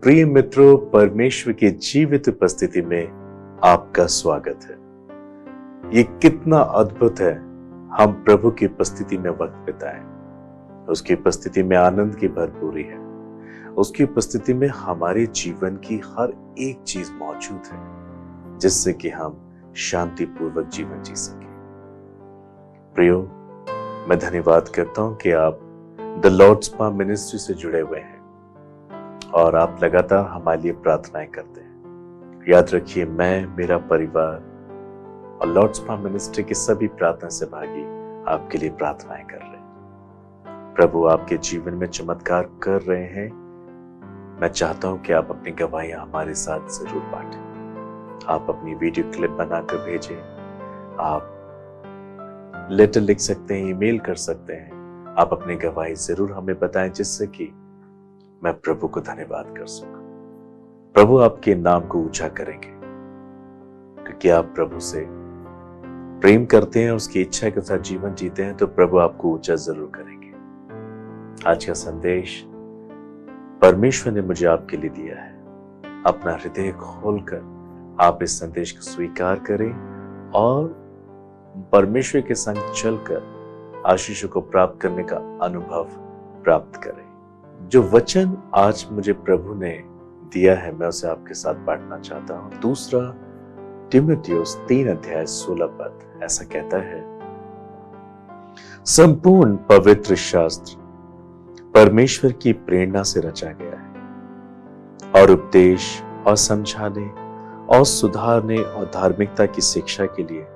प्रिय मित्रों, परमेश्वर की जीवित उपस्थिति में आपका स्वागत है। ये कितना अद्भुत है हम प्रभु की उपस्थिति में वक्त बिताएं। उसकी उपस्थिति में आनंद की भरपूरी है। उसकी उपस्थिति में हमारे जीवन की हर एक चीज मौजूद है जिससे कि हम शांतिपूर्वक जीवन जी सके। प्रियो, मैं धन्यवाद करता हूं कि आप द लॉर्ड्स स्पा मिनिस्ट्री से जुड़े हुए हैं और आप लगातार हमारे लिए प्रार्थनाएं करते हैं। याद रखिए, मैं, मेरा परिवार और लॉर्ड्स स्पा मिनिस्ट्री के सभी प्रार्थना से भागी आपके लिए प्रार्थनाएं कर रहे हैं। प्रभु आपके जीवन में चमत्कार कर रहे हैं। मैं चाहता हूं कि आप अपनी गवाहियां हमारे साथ जरूर बांटें। आप अपनी वीडियो क्लिप बनाकर भेजें। आप लेटर लिख सकते हैं, ईमेल कर सकते हैं। आप अपनी गवाही जरूर हमें बताएं जिससे कि मैं प्रभु को धन्यवाद कर सकूं। प्रभु आपके नाम को ऊंचा करेंगे क्योंकि आप प्रभु से प्रेम करते हैं, उसकी इच्छा के साथ जीवन जीते हैं, तो प्रभु आपको ऊंचा जरूर करेंगे। आज का संदेश परमेश्वर ने मुझे आपके लिए दिया है। अपना हृदय खोलकर आप इस संदेश को स्वीकार करें और परमेश्वर के संग चलकर आशीषों को प्राप्त करने का अनुभव प्राप्त करें। जो वचन आज मुझे प्रभु ने दिया है, मैं उसे आपके साथ बांटना चाहता हूं। दूसरा तीमुथियुस 3:16 ऐसा कहता है, संपूर्ण पवित्र शास्त्र परमेश्वर की प्रेरणा से रचा गया है और उपदेश और समझाने और सुधारने और धार्मिकता की शिक्षा के लिए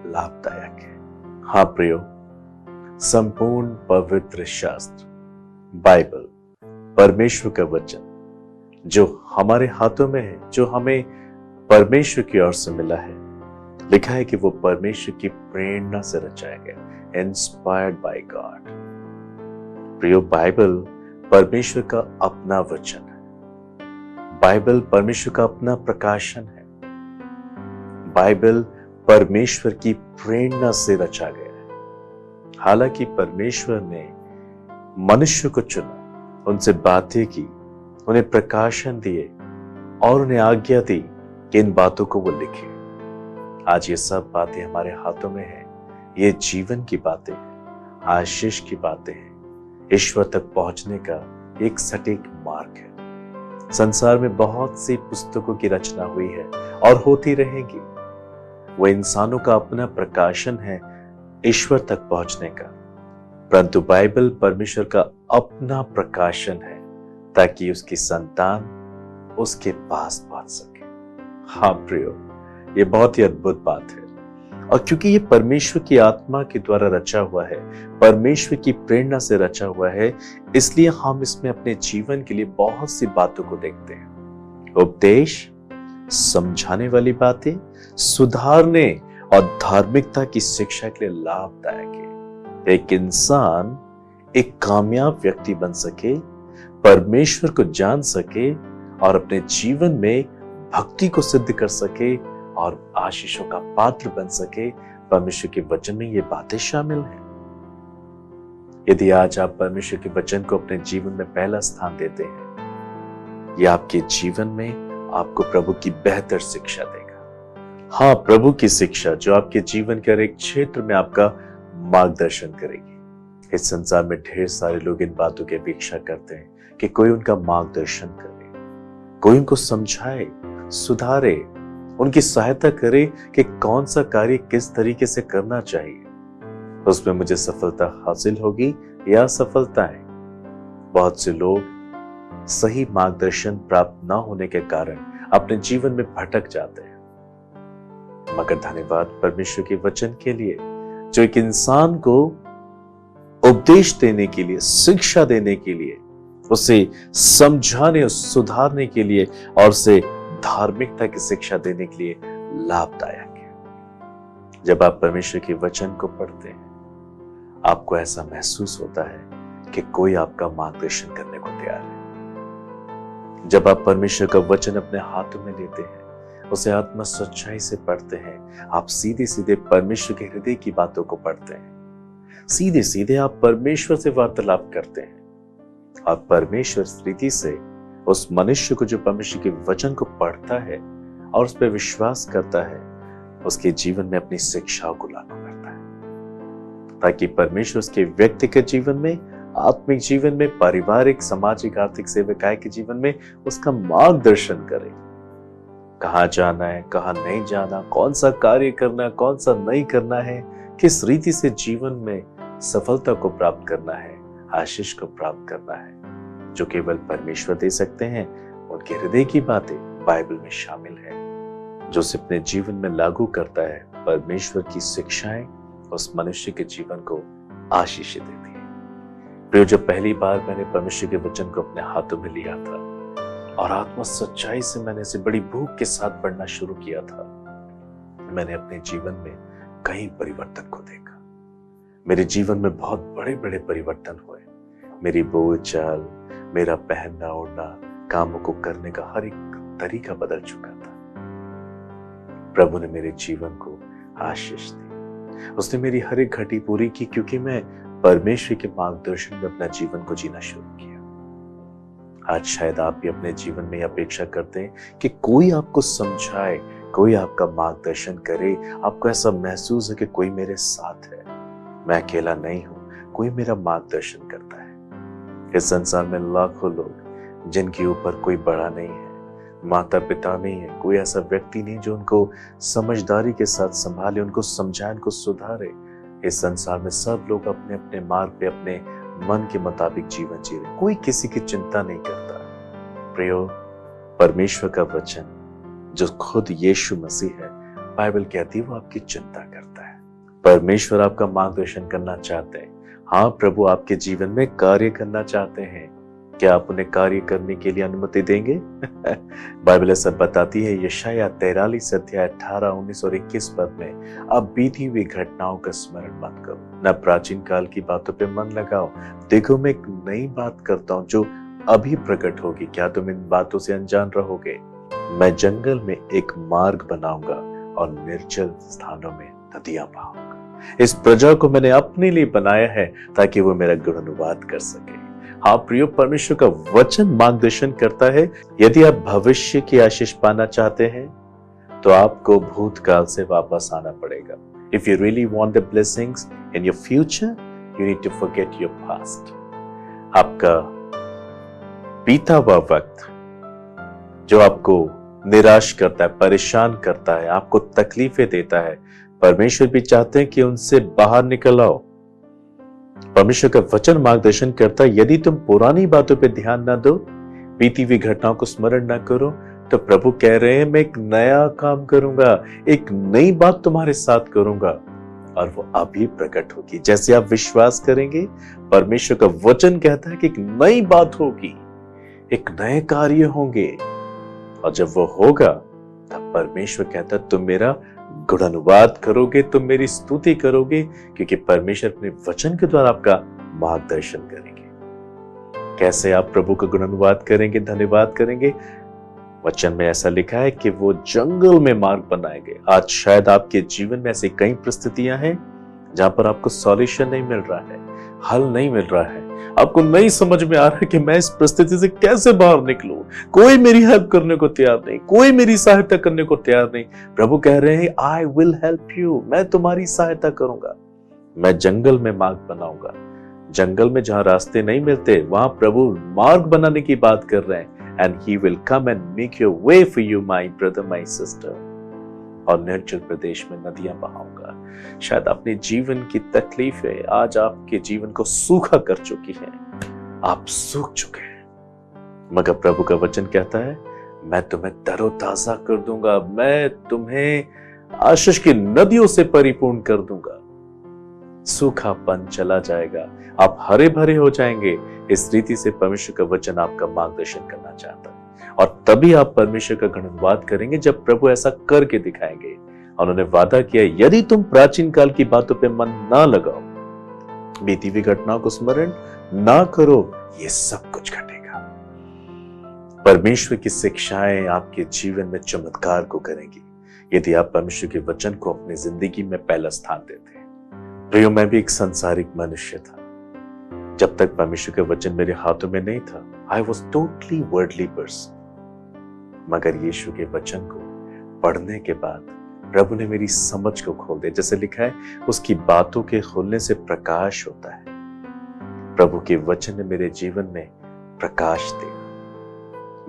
लाभदायक है। हाँ प्रियो, संपूर्ण पवित्र शास्त्र, बाइबल, परमेश्वर का वचन जो हमारे हाथों में है, जो हमें परमेश्वर की ओर से मिला है, लिखा है कि वो परमेश्वर की प्रेरणा से रचाया गया, इंस्पायर्ड बाय गॉड। प्रियो, बाइबल परमेश्वर का अपना वचन है। बाइबल परमेश्वर का अपना प्रकाशन है। बाइबल परमेश्वर की प्रेरणा से रचा गया है। हालांकि परमेश्वर ने मनुष्य को चुना, उनसे बातें की, उन्हें प्रकाशन दिए और उन्हें आज्ञा दी कि इन बातों को वो लिखे। आज ये सब बातें हमारे हाथों में हैं। ये जीवन की बातें हैं, आशीष की बातें हैं, ईश्वर तक पहुंचने का एक सटीक मार्ग है। संसार में बहुत सी पुस्तकों की रचना हुई है और होती रहेगी। वो इंसानों का अपना प्रकाशन है ईश्वर तक पहुंचने का, परंतु बाइबल परमेश्वर का अपना प्रकाशन है ताकि उसकी संतान उसके पास पहुंच सके। हाँ प्रियो, ये बहुत ही अद्भुत बात है। और क्योंकि ये परमेश्वर की आत्मा के द्वारा रचा हुआ है, परमेश्वर की प्रेरणा से रचा हुआ है, इसलिए हम इसमें अपने जीवन के लिए बहुत सी बातों को देखते हैं। उपदेश, समझाने वाली बातें, सुधारने और धार्मिकता की शिक्षा के लिए लाभदायक है। एक इंसान एक कामयाब व्यक्ति बन सके, परमेश्वर को जान सके और अपने जीवन में भक्ति को सिद्ध कर सके और आशीषों का पात्र बन सके, परमेश्वर के वचन में ये बातें शामिल हैं। यदि आज आप परमेश्वर के वचन को अपने जीवन में पहला स्थान देते हैं, ये आपके जीवन में आपको प्रभु की बेहतर शिक्षा देगा। हाँ, प्रभु की शिक्षा जो आपके जीवन के हर एक क्षेत्र में आपका मार्गदर्शन करेगी। इस संसार में ढेर सारे लोग इन बातों की अपेक्षा करते हैं कि कोई उनका मार्गदर्शन करे, कोई उनको समझाए, सुधारे, उनकी सहायता करे कि कौन सा कार्य किस तरीके से करना चाहिए, उसमें मुझे सफलता हासिल होगी या असफलताएं। बहुत से लोग सही मार्गदर्शन प्राप्त न होने के कारण अपने जीवन में भटक जाते हैं। मगर धन्यवाद परमेश्वर के वचन के लिए जो एक इंसान को उपदेश देने के लिए, शिक्षा देने के लिए, उसे समझाने और सुधारने के लिए और उसे धार्मिकता की शिक्षा देने के लिए लाभदायक है। जब आप परमेश्वर के वचन को पढ़ते हैं, आपको ऐसा महसूस होता है कि कोई आपका मार्गदर्शन करने को तैयार है। जब आप परमेश्वर का वचन अपने हाथों में लेते हैं, उसे आत्मा सच्चाई से पढ़ते हैं, आप सीधे सीधे परमेश्वर के हृदय की बातों को पढ़ते हैं। सीधे सीधे आप परमेश्वर से वार्तालाप करते हैं और परमेश्वर रीति से उस मनुष्य को जो परमेश्वर के वचन को पढ़ता है और उस पर विश्वास करता है, उसके जीवन में अपनी शिक्षाओं को लागू करता है, ताकि परमेश्वर उसके व्यक्तिगत जीवन में, आत्मिक जीवन में, पारिवारिक, सामाजिक, आर्थिक, सेवकाय के जीवन में उसका मार्गदर्शन करे। कहाँ जाना है, कहाँ नहीं जाना, कौन सा कार्य करना है, कौन सा नहीं करना है, किस रीति से जीवन में सफलता को प्राप्त करना है, आशीष को प्राप्त करना है, जो केवल परमेश्वर दे सकते हैं। उनके हृदय की बातें बाइबल में शामिल है। जो उसे अपने जीवन में लागू करता है, परमेश्वर की शिक्षाएं उस मनुष्य के जीवन को आशीष देती है। प्रियो, जब पहली बार मैंने परमेश्वर के वचन को अपने हाथों में लिया था और आत्मा सच्चाई से मैंने इसे बड़ी भूख के साथ पढ़ना शुरू किया था, मैंने अपने जीवन में कई परिवर्तन को देखा। मेरे जीवन में बहुत बड़े बड़े परिवर्तन हुए। मेरी बोलचाल, मेरा पहनना ओढ़ना, कामों को करने का हर एक तरीका बदल चुका था। प्रभु ने मेरे जीवन को आशीष दी। उसने मेरी हर एक घटी पूरी की, क्योंकि मैं परमेश्वर के मार्गदर्शन में अपना जीवन को जीना शुरू किया। आज शायद आप भी अपने जीवन में अपेक्षा करते हैं कि कोई आपको समझाए, कोई आपका मार्गदर्शन करे, आपको ऐसा महसूस है कि कोई मेरे साथ है, मैं अकेला नहीं हूं, कोई मेरा मार्गदर्शन करता है। इस संसार में लाखों लोग जिनके ऊपर कोई बड़ा नहीं है, माता पिता नहीं है, कोई ऐसा व्यक्ति नहीं जो उनको समझदारी के साथ संभाले, उनको समझाए, उनको सुधारे। इस संसार में सब लोग अपने अपने मार्ग पे अपने मन के मुताबिक जीवन जी रहे, कोई किसी की चिंता नहीं करता। प्रियो, परमेश्वर का वचन जो खुद यीशु मसीह है, बाइबल कहती है, वो आपकी चिंता करता है। परमेश्वर आपका मार्गदर्शन करना चाहते हैं। हाँ, प्रभु आपके जीवन में कार्य करना चाहते हैं। क्या आप उन्हें कार्य करने के लिए अनुमति देंगे? बाइबल ऐसा बताती है, यशायाह 43 अध्याय 18, 19 और 21 पद में, अब बीती हुई घटनाओं का स्मरण मत करो, न प्राचीन काल की बातों पे मन लगाओ। देखो, मैं एक नई बात करता हूँ जो अभी प्रकट होगी, क्या तुम इन बातों से अनजान रहोगे? मैं जंगल में एक मार्ग बनाऊंगा और निर्जल स्थानों में नदियां बहाऊंगा। इस प्रजा को मैंने अपने लिए बनाया है ताकि वो मेरा गुणानुवाद कर सके। हाँ प्रियो, परमेश्वर का वचन मार्गदर्शन करता है। यदि आप भविष्य की आशीष पाना चाहते हैं तो आपको भूतकाल से वापस आना पड़ेगा। If you really want the blessings in your future, you need to forget your past. आपका बीता हुआ वक्त जो आपको निराश करता है, परेशान करता है, आपको तकलीफें देता है, परमेश्वर भी चाहते हैं कि उनसे बाहर निकल आओ। परमेश्वर का वचन मार्गदर्शन करता है, यदि तुम पुरानी बातों पे ध्यान ना दो, बीती हुई घटनाओं को स्मरण ना करो, तो प्रभु कह रहे हैं, मैं एक नया काम करूंगा, एक नई बात तुम्हारे साथ करूंगा और वो अभी प्रकट होगी। जैसे आप विश्वास करेंगे, परमेश्वर का वचन कहता है कि एक नई बात होगी, एक नए कार्य होंगे, और जब वो होगा तब परमेश्वर कहता है, तुम मेरा गुणानुवाद करोगे, तुम मेरी स्तुति करोगे, क्योंकि परमेश्वर अपने वचन के द्वारा आपका मार्गदर्शन करेंगे। कैसे आप प्रभु का गुणानुवाद करेंगे, धन्यवाद करेंगे? वचन में ऐसा लिखा है कि वो जंगल में मार्ग बनाएंगे। आज शायद आपके जीवन में ऐसी कई परिस्थितियां हैं जहां पर आपको सॉल्यूशन नहीं मिल रहा है, हल नहीं मिल रहा है, आपको नहीं समझ में आ रहा है कि मैं इस परिस्थिति से कैसे बाहर निकलूं। कोई मेरी हेल्प करने को तैयार नहीं, कोई मेरी सहायता करने को तैयार नहीं। प्रभु कह रहे हैं, आई विल हेल्प यू, मैं तुम्हारी सहायता करूंगा। मैं जंगल में मार्ग बनाऊंगा। जंगल में जहां रास्ते नहीं मिलते, वहां प्रभु मार्ग बनाने की बात कर रहे हैं। And he will come and make your way for you, my brother, my sister. और निर्जल प्रदेश में नदियां बहाऊंगा। शायद अपने जीवन की तकलीफें आज आपके जीवन को सूखा कर चुकी हैं, आप सूख चुके हैं, मगर प्रभु का वचन कहता है, मैं तुम्हें तरोताजा कर दूंगा, मैं तुम्हें आशीष की नदियों से परिपूर्ण कर दूंगा। सूखापन चला जाएगा, आप हरे भरे हो जाएंगे। इस रीति से परमेश्वर का वचन आपका मार्गदर्शन करना चाहता है, और तभी आप परमेश्वर का गुणानुवाद करेंगे जब प्रभु ऐसा करके दिखाएंगे। उन्होंने वादा किया, यदि तुम प्राचीन काल की बातों पे मन ना लगाओ, बीती हुई घटनाओं को स्मरण ना करो, ये सब कुछ घटेगा। परमेश्वर की शिक्षाएं आपके जीवन में चमत्कार को करेंगी यदि आप परमेश्वर के वचन को अपनी जिंदगी में पहला स्थान देते हैं। प्रियो, मैं भी एक संसारिक मनुष्य था, जब तक परमेश्वर के वचन मेरे हाथों में नहीं था, I was totally worldly person. मगर यीशु के वचन को पढ़ने के बाद प्रभु ने मेरी समझ को खोल दिया। जैसे लिखा है, उसकी बातों के खोलने से प्रकाश होता है। प्रभु के वचन ने मेरे जीवन में प्रकाश दिया।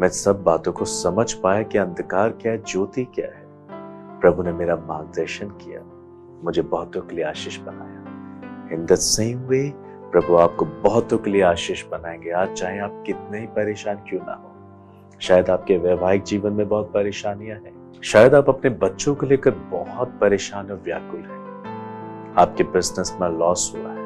मैं सब बातों को समझ पाया कि अंधकार क्या है, ज्योति क्या है। प्रभु ने मेरा मार्गदर्शन किया, मुझे बहुतों के लिए आशीष बनाया। इन द सेम वे प्रभु आपको बहुतों के लिए आशीष बनाएंगे। आज चाहे आप कितने ही परेशान क्यों ना हो, शायद आपके वैवाहिक जीवन में बहुत परेशानियां हैं, शायद आप अपने बच्चों को लेकर बहुत परेशान और व्याकुल हैं, आपके बिजनेस में लॉस हुआ है,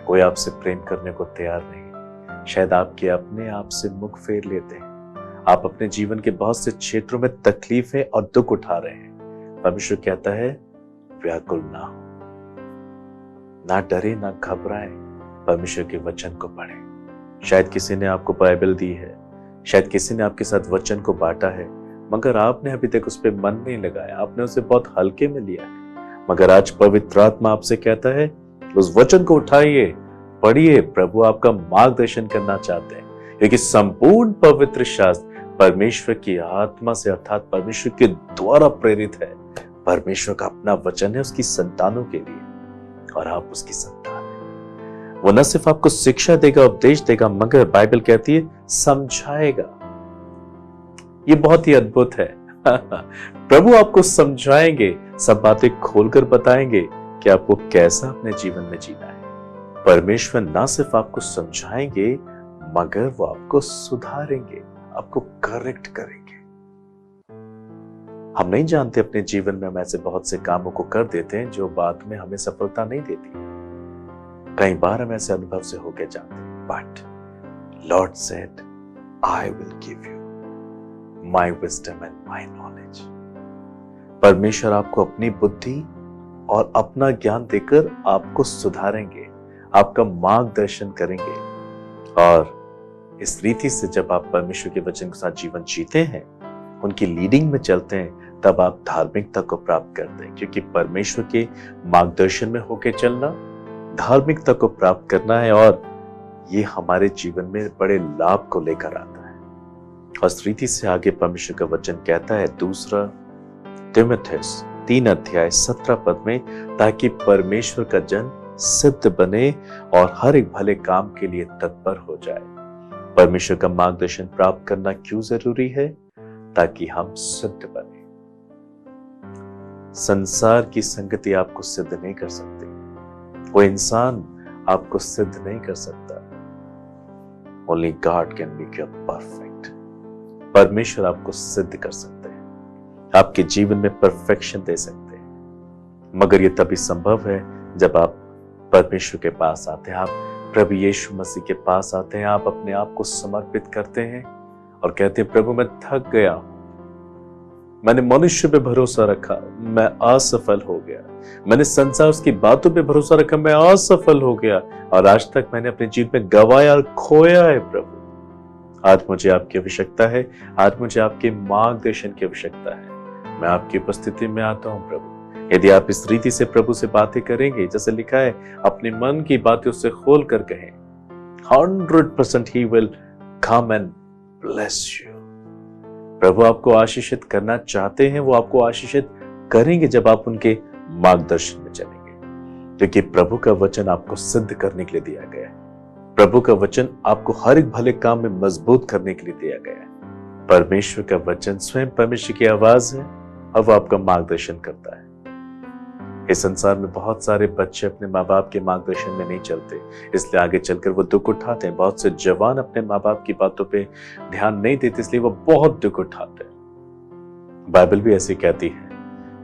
कोई आपसे प्रेम करने को तैयार नहीं, शायद आपके अपने आप से मुख फेर लेते हैं, आप अपने जीवन के बहुत से क्षेत्रों में तकलीफें और दुख उठा रहे हैं। परमेश्वर कहता है, व्याकुल ना हो, ना डरे, ना घबराएं, परमेश्वर के वचन को पढ़ें। शायद किसी ने आपको बाइबल दी है, शायद किसी ने आपके साथ वचन को बांटा है, मगर आपने अभी तक उस पर मन नहीं लगाया, आपने उसे बहुत हल्के में लिया है। मगर आज पवित्र आत्मा आपसे कहता है, उस वचन को उठाइए, पढ़िए। प्रभु आपका मार्गदर्शन करना चाहते हैं, क्योंकि संपूर्ण पवित्र शास्त्र परमेश्वर की आत्मा से अर्थात परमेश्वर के द्वारा प्रेरित है। परमेश्वर का अपना वचन है उसकी संतानों के लिए, और आप उसकी संतान हैं। वो न सिर्फ आपको शिक्षा देगा, उपदेश देगा, मगर बाइबल कहती है समझाएगा। ये बहुत ही अद्भुत है। प्रभु आपको समझाएंगे, सब बातें खोलकर बताएंगे कि आपको कैसा अपने जीवन में जीना है। परमेश्वर ना सिर्फ आपको समझाएंगे, मगर वो आपको सुधारेंगे, आपको करेक्ट करेंगे। हम नहीं जानते, अपने जीवन में हम ऐसे बहुत से कामों को कर देते हैं जो बाद में हमें सफलता नहीं देती। कई बार हम ऐसे अनुभव से होके जाते हैं, but Lord said, I will give you my wisdom and my knowledge. परमेश्वर आपको अपनी बुद्धि और अपना ज्ञान देकर आपको सुधारेंगे, आपका मार्गदर्शन करेंगे। और इस रीति से जब आप परमेश्वर के वचन के साथ जीवन जीते हैं, उनकी लीडिंग में चलते हैं, तब आप धार्मिकता को प्राप्त करते हैं। क्योंकि परमेश्वर के मार्गदर्शन में होके चलना धार्मिकता को प्राप्त करना है, और ये हमारे जीवन में बड़े लाभ को लेकर आता है। और इस रीति से आगे परमेश्वर का वचन कहता है, दूसरा तीमुथियुस 3:17 में, ताकि परमेश्वर का जन सिद्ध बने और हर एक भले काम के लिए तत्पर हो जाए। परमेश्वर का मार्गदर्शन प्राप्त करना क्यों जरूरी है? ताकि हम सिद्ध बने। संसार की संगति आपको सिद्ध नहीं कर सकती, कोई इंसान आपको सिद्ध नहीं कर सकता। Only God can make you perfect. परमेश्वर आपको सिद्ध कर सकते हैं, आपके जीवन में परफेक्शन दे सकते हैं। मगर यह तभी संभव है जब आप परमेश्वर के पास आते हैं, आप प्रभु यीशु मसीह के पास आते हैं, आप अपने आप को समर्पित करते हैं और कहते हैं, प्रभु मैं थक गया हूं, मैंने मनुष्य पे भरोसा रखा, मैं असफल हो गया, मैंने संसार उसकी बातों पे भरोसा रखा, मैं असफल हो गया, और आज तक मैंने अपने जीवन में गवाया और खोया है। प्रभु आज मुझे आपकी आवश्यकता है, आज मुझे आपके मार्गदर्शन की आवश्यकता है। मैं आपकी उपस्थिति में आता हूं प्रभु। यदि आप इस रीति से प्रभु से बातें करेंगे, जैसे लिखा है, अपने मन की बातें उससे खोल कर कहें, 100% he will come and bless you। प्रभु आपको आशीषित करना चाहते हैं, वो आपको आशीषित करेंगे जब आप उनके मार्गदर्शन में चलेंगे। क्योंकि प्रभु का वचन आपको सिद्ध करने के लिए दिया गया है, प्रभु का वचन आपको हर एक भले काम में मजबूत करने के लिए दिया गया है। परमेश्वर का वचन स्वयं परमेश्वर की आवाज है और वो आपका मार्गदर्शन करता है। इस संसार में बहुत सारे बच्चे अपने माँ बाप के मार्गदर्शन में नहीं चलते, इसलिए आगे चलकर वो दुख उठाते हैं। बहुत से जवान अपने माँ बाप की बातों पे ध्यान नहीं देते, इसलिए वो बहुत दुख उठाते हैं। बाइबल भी ऐसी कहती है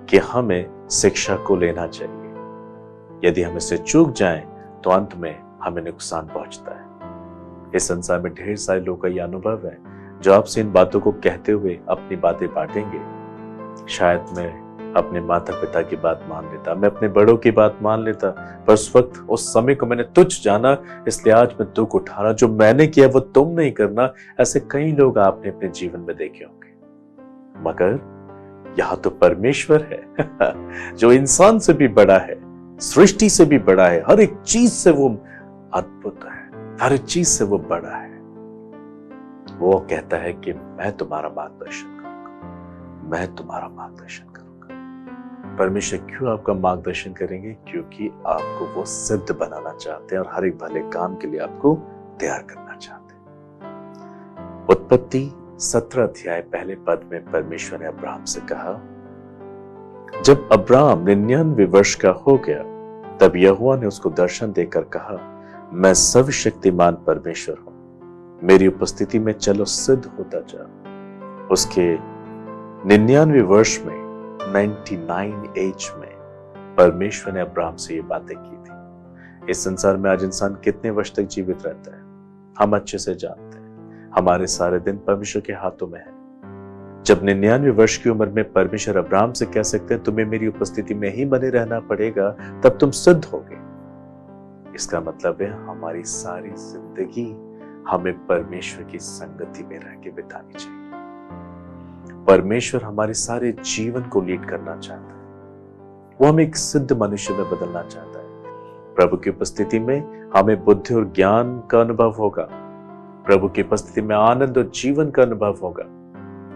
कि हमें शिक्षा को लेना चाहिए, यदि हम इससे चूक जाएं तो अंत में हमें नुकसान पहुंचता है। इस संसार में ढेर सारे लोगों का यह अनुभव है जो आपसे इन बातों को कहते हुए अपनी बातें बांटेंगे। शायद मैं अपने माता पिता की बात मान लेता, मैं अपने बड़ों की बात मान लेता, पर उस वक्त उस समय को मैंने तुच्छ जाना, इसलिए आज मैं दुख उठा रहा। जो मैंने किया वो तुम नहीं करना। ऐसे कई लोग आपने अपने जीवन में देखे होंगे। मगर यहां तो परमेश्वर है जो इंसान से भी बड़ा है, सृष्टि से भी बड़ा है, हर एक चीज से वो अद्भुत है, हर चीज से वो बड़ा है। वो कहता है कि मैं तुम्हारा मार्गदर्शन करूंगा, मैं तुम्हारा मार्गदर्शन करूंगा। परमेश्वर क्यों आपका मार्गदर्शन करेंगे? क्योंकि आपको वो सिद्ध बनाना चाहते हैं और हर एक भले काम के लिए आपको तैयार करना चाहते हैं। उत्पत्ति 17 अध्याय पहले पद में परमेश्वर ने अब्राहम से कहा, जब अब्राहम 99 वर्ष का हो गया तब यहोवा ने उसको दर्शन देकर कहा, मैं सर्वशक्तिमान परमेश्वर हूं, मेरी उपस्थिति में चलो सिद्ध होता जा। उसके 99 वर्ष में, 99 एज में, परमेश्वर ने अब्राहम से ये बातें की थी। इस संसार में आज इंसान कितने वर्ष तक जीवित रहता है हम अच्छे से जानते हैं। हमारे सारे दिन परमेश्वर के हाथों में है। जब 99 वर्ष की उम्र में परमेश्वर अब्राहम से कह सकते हैं तुम्हें मेरी उपस्थिति में ही बने रहना पड़ेगा, तब तुम सिद्ध होगे, इसका मतलब है हमारी सारी जिंदगी हमें परमेश्वर की संगति में रह के बितानी चाहिए। परमेश्वर हमारे सारे जीवन को लीड करना चाहता है। वो हमें एक सिद्ध मनुष्य में बदलना चाहता है। प्रभु की उपस्थिति में हमें बुद्धि और ज्ञान का अनुभव होगा। प्रभु की उपस्थिति में आनंद और जीवन का अनुभव होगा।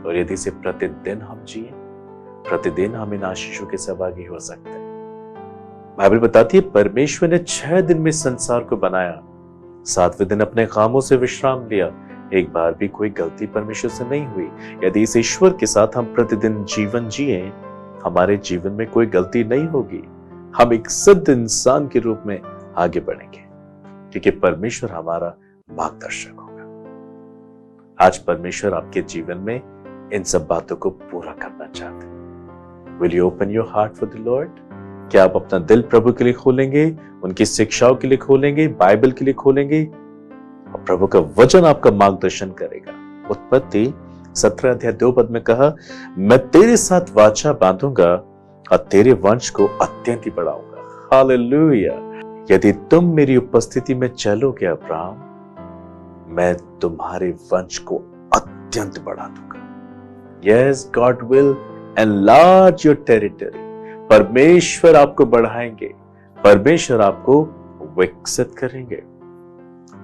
और यदि से प्रतिदिन हम जिए, प्रतिदिन हम इन आशीषों के सहभागी हो सकते हैं। बाइबल बताती है परमेश्वर ने 6 दिन में संसार को बनाया, 7वें दिन अपने कामों से विश्राम लिया। एक बार भी कोई गलती परमेश्वर से नहीं हुई। यदि इस ईश्वर के साथ हम प्रतिदिन जीवन जिए, हमारे जीवन में कोई गलती नहीं होगी। हम एक सिद्ध इंसान के रूप में आगे बढ़ेंगे, क्योंकि परमेश्वर हमारा मार्गदर्शक होगा। आज परमेश्वर आपके जीवन में इन सब बातों को पूरा करना चाहते हैं। Will you open your heart for the Lord? क्या आप अपना दिल प्रभु के लिए खोलेंगे, उनकी शिक्षाओं के लिए खोलेंगे, बाइबल के लिए खोलेंगे, और प्रभु का वचन आपका मार्गदर्शन करेगा। उत्पत्ति 17 अध्याय 2 पद में कहा, मैं तेरे साथ वाचा बांधूंगा और तेरे वंश को अत्यंत ही बढ़ाऊंगा। हालेलुया। यदि तुम मेरी उपस्थिति में चलोगे अब्राहम, मैं तुम्हारे वंश को अत्यंत बढ़ा दूंगा। Yes, God will enlarge your territory. परमेश्वर आपको बढ़ाएंगे, परमेश्वर आपको विकसित करेंगे।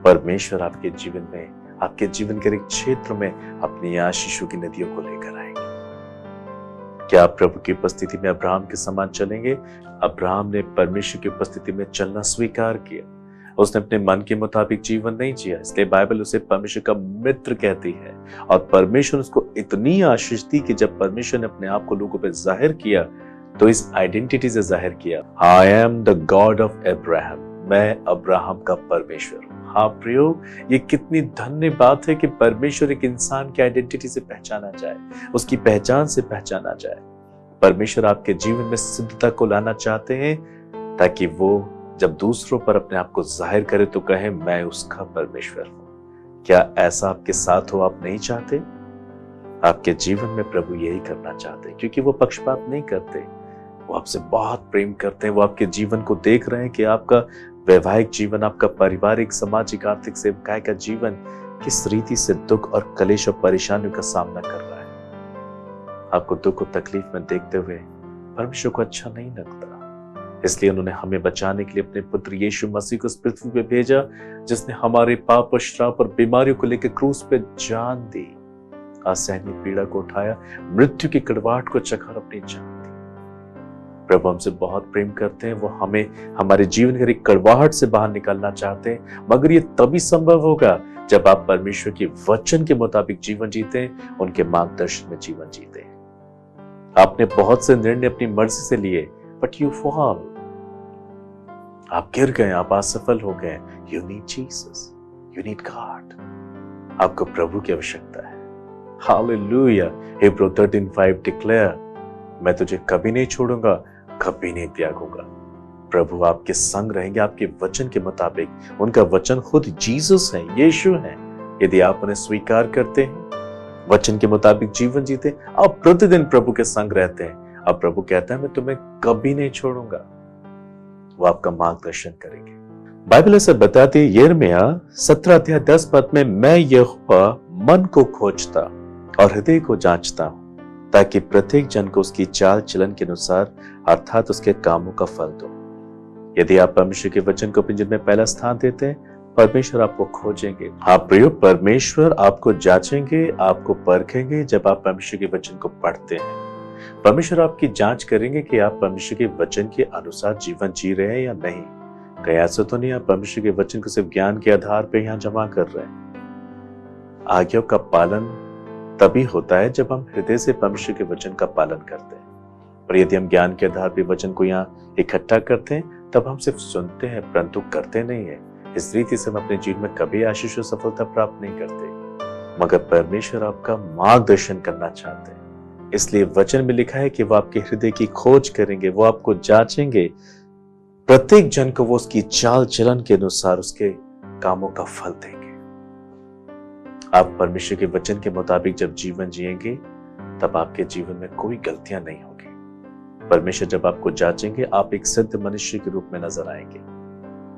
परमेश्वर आपके जीवन में, आपके जीवन के एक क्षेत्र में अपनी आशीषों की नदियों को लेकर आएंगे। क्या आप प्रभु की उपस्थिति में अब्राहम के समान चलेंगे? अब्राहम ने परमेश्वर की उपस्थिति में चलना स्वीकार किया। उसने अपने मन के मुताबिक जीवन नहीं जिया, इसलिए बाइबल उसे परमेश्वर का मित्र कहती है। और परमेश्वर उसको इतनी आशीष दी कि जब परमेश्वर ने अपने आप को लोगों पे जाहिर किया, तो इस आइडेंटिटी से जाहिर किया, I am the God of Abraham, मैं अब्राहम का परमेश्वर हूं। हाँ प्रियो, ये कितनी धन्य बात है कि परमेश्वर एक इंसान की आइडेंटिटी से पहचाना जाए, उसकी पहचान से पहचाना जाए। परमेश्वर आपके जीवन में सिद्धता को लाना चाहते हैं, ताकि वो जब दूसरों पर अपने आप को जाहिर करे तो कहे मैं उसका परमेश्वर हूं। क्या ऐसा आपके साथ हो? आप नहीं चाहते? आपके जीवन में प्रभु यही करना चाहते हैं, क्योंकि वो पक्षपात नहीं करते, वो आपसे बहुत प्रेम करते हैं। वो आपके जीवन को देख रहे हैं कि आपका वैवाहिक जीवन, आपका पारिवारिक, सामाजिक, आर्थिक, सेवकाई का जीवन किस रीति से दुख और कलेश और परेशानियों का सामना कर रहा है। आपको दुख और तकलीफ में देखते हुए परमेश्वर को अच्छा नहीं लगता। इसलिए उन्होंने हमें बचाने के लिए अपने पुत्र यीशु मसीह को इस पृथ्वी पे भेजा, जिसने हमारे पाप और श्राप और बीमारियों को लेकर क्रूस पे जान दी, असहनीय पीड़ा को उठाया, मृत्यु की कड़वाहट को चखा और अपनी जान दी। प्रभु हमसे बहुत प्रेम करते हैं। वो हमें हमारे जीवन की कड़वाहट से बाहर निकालना चाहते हैं, मगर ये तभी संभव होगा जब आप परमेश्वर के वचन के मुताबिक जीवन जीते हैं, उनके मार्गदर्शन में जीवन जीते हैं। आपने बहुत से निर्णय अपनी मर्जी से लिए, बट यू फॉल, आप गिर गए, आप असफल हो गए। You need Jesus, you need God. आपको प्रभु की आवश्यकता है। हालेलुया। हिब्रू 13:5 डिक्लेयर, मैं तुझे कभी नहीं छोड़ूंगा, कभी नहीं त्यागूंगा। प्रभु आपके संग रहेंगे आपके वचन के मुताबिक। उनका वचन खुद जीसस है, यीशु है। यदि आप उन्हें स्वीकार करते हैं, वचन के मुताबिक जीवन जीते, आप प्रतिदिन प्रभु के संग रहते हैं, अब प्रभु कहता है मैं तुम्हें कभी नहीं छोड़ूंगा। वो आपका मार्गदर्शन करेंगे। बाइबल ऐसा बताती है, यिर्मयाह 17 अध्याय 10 पद में, मैं यहोवा मन को खोजता और हृदय को जांचता हूं, ताकि प्रत्येक जन को उसकी चाल चलन के अनुसार अर्थात उसके कामों का फल दो। यदि आप परमेश्वर के वचन को अपने जीवन में पहला स्थान देते हैं, परमेश्वर आपको खोजेंगे। हाँ प्रियो, परमेश्वर आपको जांचेंगे, आपको परखेंगे जब आप परमेश्वर के वचन को पढ़ते हैं। परमेश्वर आपकी जांच करेंगे कि आप परमेश्वर के वचन के अनुसार जीवन जी रहे हैं या नहीं। कहीं ऐसा तो नहीं आप परमेश्वर के वचन को सिर्फ ज्ञान के आधार पर यहाँ जमा कर रहे हैं। आज्ञाओं का पालन तभी होता है जब हम हृदय से परमेश्वर के वचन का पालन करते हैं। पर यदि हम ज्ञान के आधार पर वचन को यहाँ इकट्ठा करते हैं, तब हम सिर्फ सुनते हैं परंतु करते नहीं है। इस रीति से हम अपने जीवन में कभी आशीष और सफलता प्राप्त नहीं करते। मगर परमेश्वर आपका मार्गदर्शन करना चाहते हैं, इसलिए वचन में लिखा है कि वो आपके हृदय की खोज करेंगे, वो आपको जांचेंगे। प्रत्येक जन को वो उसकी चाल चलन के अनुसार उसके कामों का फल देंगे। आप परमेश्वर के वचन के मुताबिक जब जीवन जिएंगे, तब आपके जीवन में कोई गलतियां नहीं होगी। परमेश्वर जब आपको जांचेंगे, आप एक सिद्ध मनुष्य के रूप में नजर आएंगे।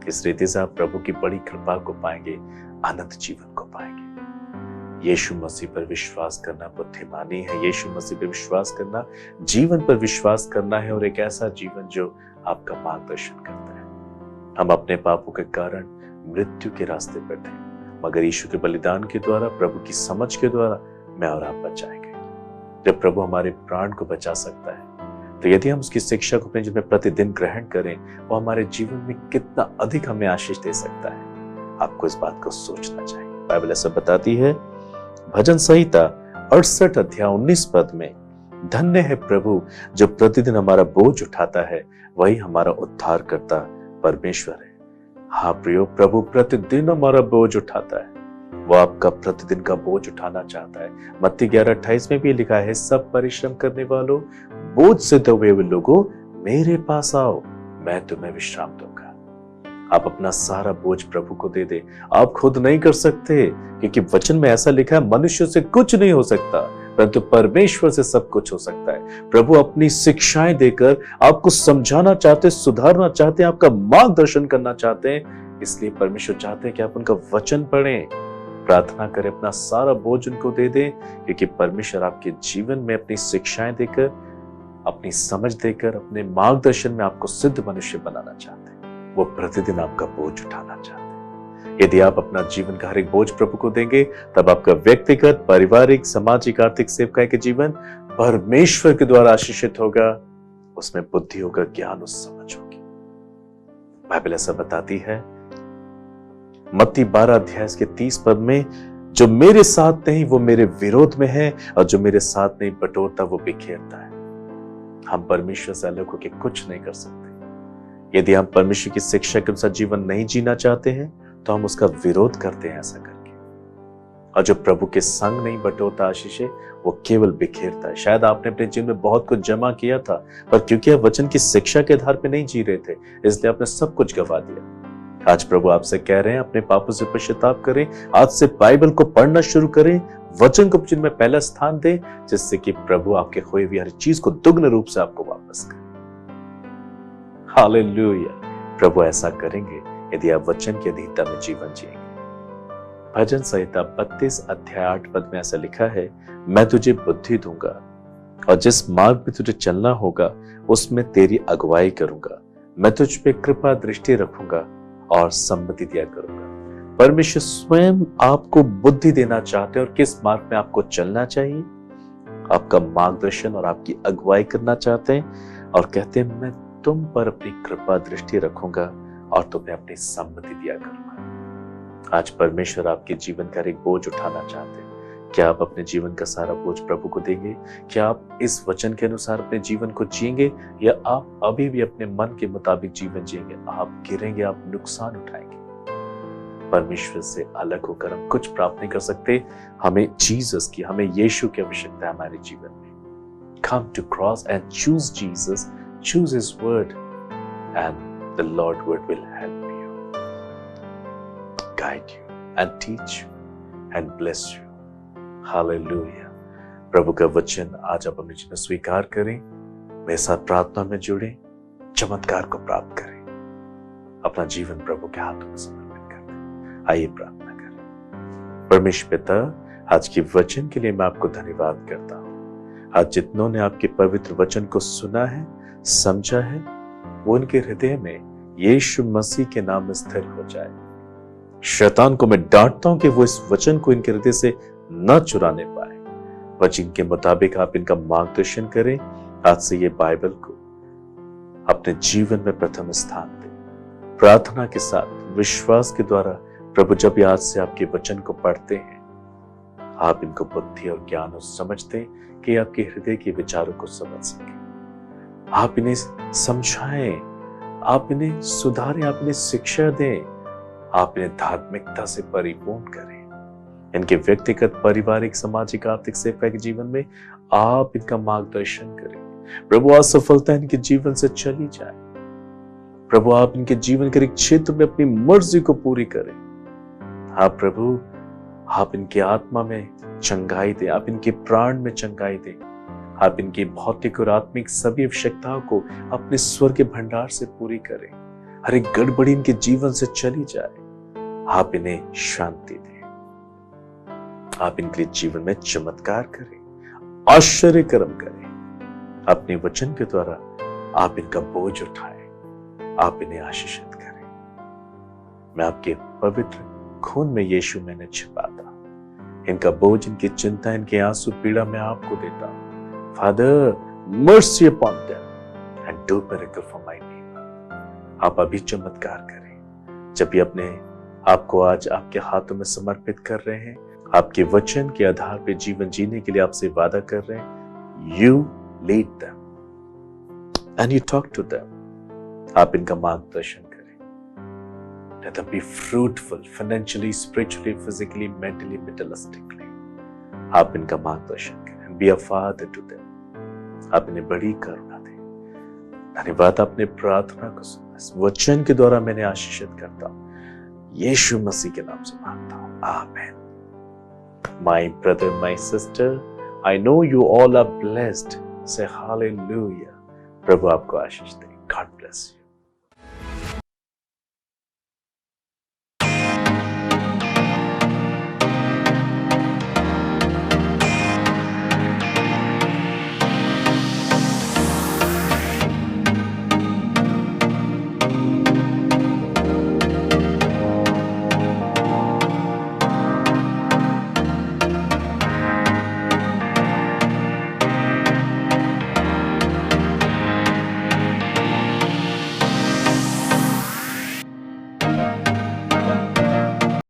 इस रीति से आप प्रभु की बड़ी कृपा को पाएंगे, अनंत जीवन को पाएंगे। यीशु मसीह पर विश्वास करना बुद्धिमानी है। यीशु मसीह पर विश्वास करना जीवन पर विश्वास करना है, और एक ऐसा जीवन जो आपका मार्गदर्शन करता है। हम अपने पापों के कारण मृत्यु के रास्ते पर थे, मगर यीशु के बलिदान के द्वारा, प्रभु की समझ के द्वारा मैं और आप बचाए गए। जब प्रभु हमारे प्राण को बचा सकता है, तो यदि हम उसकी शिक्षा को अपने जीवन में प्रतिदिन ग्रहण करें, वो हमारे जीवन में कितना अधिक हमें आशीष दे सकता है। आपको इस बात को सोचना चाहिए। बाइबल ऐसा बताती है, भजन संहिता 68 अध्याय 19 पद में, धन्य है प्रभु जो प्रतिदिन हमारा बोझ उठाता है, वही हमारा उद्धार करता परमेश्वर है। हाँ प्रियो, प्रभु प्रतिदिन हमारा बोझ उठाता है। वो आपका प्रतिदिन का बोझ उठाना चाहता है। मत्ती 11:28 में भी लिखा है, सब परिश्रम करने वालों, बोझ से दबे हुए लोगों, मेरे पास आओ, मैं तुम्हें विश्राम दूंगा। आप अपना सारा बोझ प्रभु को दे दे। आप खुद नहीं कर सकते, क्योंकि वचन में ऐसा लिखा है, मनुष्य से कुछ नहीं हो सकता, परंतु परमेश्वर से सब कुछ हो सकता है। प्रभु अपनी शिक्षाएं देकर आपको समझाना चाहते, सुधारना चाहते हैं, आपका मार्गदर्शन करना चाहते हैं। इसलिए परमेश्वर चाहते हैं कि आप उनका वचन पढ़ें, प्रार्थना करें, अपना सारा बोझ उनको दे दें, क्योंकि परमेश्वर आपके जीवन में अपनी शिक्षाएं देकर, अपनी समझ देकर, अपने मार्गदर्शन में आपको सिद्ध मनुष्य बनाना चाहते हैं। वो प्रतिदिन आपका बोझ उठाना चाहते हैं। यदि आप अपना जीवन का हर एक बोझ प्रभु को देंगे, तब आपका व्यक्तिगत, पारिवारिक, सामाजिक, आर्थिक सेवकाई के जीवन परमेश्वर के द्वारा आशीषित होगा। उसमें बुद्धि होगा, ज्ञान और समझ होगी। बाइबल ऐसा बताती है, मत्ती 12 अध्याय के 30 पद में, जो मेरे साथ नहीं वो मेरे विरोध में है, और जो मेरे साथ नहीं बटोरता वो बिखेरता है। हम परमेश्वर से अलग होकर कुछ नहीं कर सकते। यदि हम परमेश्वर की शिक्षा के अनुसार जीवन नहीं जीना चाहते हैं, तो हम उसका विरोध करते हैं ऐसा करके। और जो प्रभु के संग नहीं बटोरता आशीष, वो केवल बिखेरता है। शायद आपने अपने जीवन में बहुत कुछ जमा किया था, पर क्योंकि आप वचन की शिक्षा के आधार पर नहीं जी रहे थे, इसलिए आपने सब कुछ गवा दिया। आज प्रभु आपसे कह रहे हैं, अपने पापों से पश्चाताप करें, आज से बाइबल को पढ़ना शुरू करें, वचन को जीवन में पहला स्थान दें, जिससे कि प्रभु आपके खोई हुई हर चीज को दुगने रूप से आपको वापस करे। हालेलुया। प्रभु ऐसा करेंगे यदि आप वचन की अधीनता में जीवन जिएंगे। भजन संहिता 32 अध्याय 8 पद में ऐसा लिखा है, मैं तुझे बुद्धि दूंगा, और जिस मार्ग में तुझे चलना होगा उसमें तेरी अगुवाई करूंगा। मैं तुझ पे कृपा दृष्टि रखूंगा और सम्मति दिया करूंगा। परमेश्वर स्वयं आपको बुद्धि देना चाहते हैं, और किस मार्ग में आपको चलना चाहिए, आपका मार्गदर्शन और आपकी अगुवाई करना चाहते हैं, और कहते हैं, मैं तुम पर अपनी कृपा दृष्टि रखूंगा और तुम्हें अपनी सम्मति दिया करूंगा। आज परमेश्वर आपके जीवन का एक बोझ उठाना चाहते हैं। क्या आप अपने जीवन का सारा बोझ प्रभु को देंगे? क्या आप इस वचन के अनुसार अपने जीवन को जिएंगे, या आप अभी भी अपने मन के मुताबिक जीवन जिएंगे? आप गिरेंगे, आप नुकसान उठाएंगे। परमेश्वर से अलग होकर हम कुछ प्राप्त नहीं कर सकते। हमें जीसस की, हमें यीशु की आवश्यकता है हमारे जीवन में। Come to cross and choose Jesus, choose His word, and the Lord word will help you, guide you, and teach you, and bless you. Hallelujah. प्रभु का वचन आज आप अपने जीवन में स्वीकार करें, मेरे साथ प्रार्थना में जुड़े, चमत्कार को प्राप्त करें, अपना जीवन प्रभु के हाथों में समर्पित कर दें। आइए प्रार्थना करें। परमेश्वर पिता, आज के वचन के लिए मैं आपको धन्यवाद करता हूँ। आज जितनों ने आपके पवित्र वचन को सुना है, समझा है, वो उनके हृदय में यीशु मसीह के नाम में स्थिर हो जाए। शैतान को मैं डांटता हूं कि वो इस वचन को इनके हृदय से न चुराने पाए। वचन के मुताबिक आप इनका मार्गदर्शन करें। आज से ये बाइबल को अपने जीवन में प्रथम स्थान दें। प्रार्थना के साथ विश्वास के द्वारा प्रभु, जब आज से आपके वचन को पढ़ते हैं, आप इनको बुद्धि और ज्ञान और समझ दें कि आपके हृदय के विचारों को समझ सके। आप इन्हें समझाएं, आप इन्हें सुधारें, आप इन्हें शिक्षा दें, आप इन्हें धार्मिकता से परिपूर्ण करें। इनके व्यक्तिगत, पारिवारिक, सामाजिक, आर्थिक सेवा के जीवन में आप इनका मार्गदर्शन करें। प्रभु, असफलता इनके जीवन से चली जाए। प्रभु, आप इनके जीवन के एक क्षेत्र में अपनी मर्जी को पूरी करें। आप प्रभु, आप इनकी आत्मा में चंगाई दें, आप इनके प्राण में चंगाई दें। आप इनकी भौतिक और आत्मिक सभी आवश्यकताओं को अपने स्वर्ग के भंडार से पूरी करें। हर एक गड़बड़ी इनके जीवन से चली जाए। आप इन्हें शांति दें। आप इनके जीवन में चमत्कार करें, आश्चर्य कर्म करें। अपने वचन के द्वारा आप इनका बोझ उठाएं, आप इन्हें आशीषित करें। मैं आपके पवित्र खून में यीशु मैंने छिपाता, इनका बोझ, इनकी चिंता, इनके आंसू, पीड़ा मैं आपको देता हूं। Father, mercy upon them and do miracle for my neighbor। आप अभी चमत्कार करें। जब ये अपने आपको आज आपके हाथों में समर्पित कर रहे हैं, आपके वचन के आधार पर जीवन जीने के लिए आपसे वादा कर रहे हैं, you lead them and you talk to them। आप इनका मार्गदर्शन करें। Let them be fruitful financially, spiritually, physically, mentally, materialistically। आप इनका मार्गदर्शन करें। Be a father to them। आप इन्हें बड़ी करुणा दें। धन्यवाद, आपने प्रार्थना को सुना। इस वचन के द्वारा मैंने आशीषित करता हूं, यीशु मसीह के नाम से मांगता हूं, आमीन। My brother, my sister, I know you all are blessed। Say hallelujah। प्रभु आपको आशीष दे। God bless you।